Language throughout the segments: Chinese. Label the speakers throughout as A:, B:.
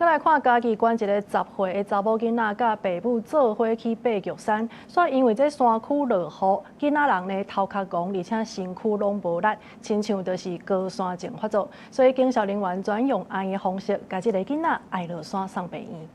A: 再來看嘉義縣一個10歲的查某囡仔，甲爸母做伙去爬玉山，卻因為這山區落雨，囡仔人呢頭殼戇，而且身軀攏無力，親像就是高山症發作。所以警消人員轉用愛的方式，甲這個囡仔愛落山送病院。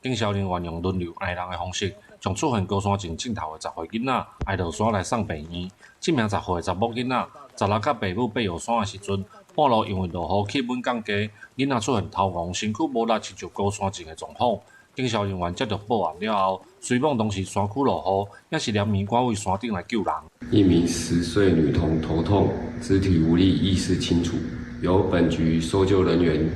B: 警消人員用輪流愛人的方式，將出現高山症症頭的10歲囡仔愛落山來送病院。這名10歲的查某囡仔，16甲爸母爬玉山的時陣，半路因為落雨氣溫降低，囡仔出現頭暈、身軀無力，親像高山症的狀況。警消人員接到報案了後，隨往當時山區落雨，也是連夜趕往山頂來救人。
C: 一名10歲女童頭痛、肢體無力、意識清楚，由本局搜救人員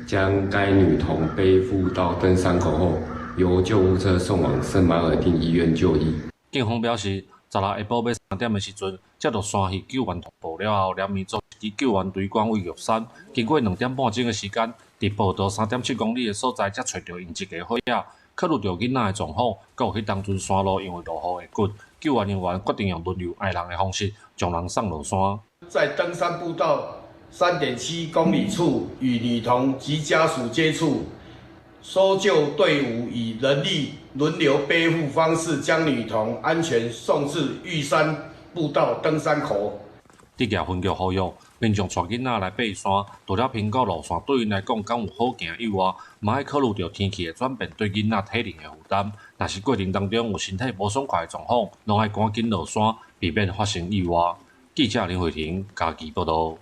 C: 將該女童背負到登山口後，由救護車送往聖馬爾定醫院就醫。
B: 警方表示，16下晡尾3點的時陣，接到山系救援通報了後，連夜組織救援隊趕往玉山。經過2點半鐘的時間，在步道3.7公里的所在，才找到因一個伙仔。考慮到囡仔的狀況，還有迄當陣山路因為落雨會滑，救援人員決定用輪流愛人的方式，將人送落山。
D: 在登山步道3.7公里處與女童及家屬接觸，搜救隊伍以人力輪流背負方式，將女童安全送至玉山步道登山口。
B: 地界分局呼籲民眾帶囡仔來爬山，除了評估路線對因來講敢有好行以外，嘛要考慮到天氣的轉變對囡仔體能的負擔。若是過程當中有身體無爽快的狀況，攏要趕緊落山，避免發生意外。記者林慧婷，嘉義報道。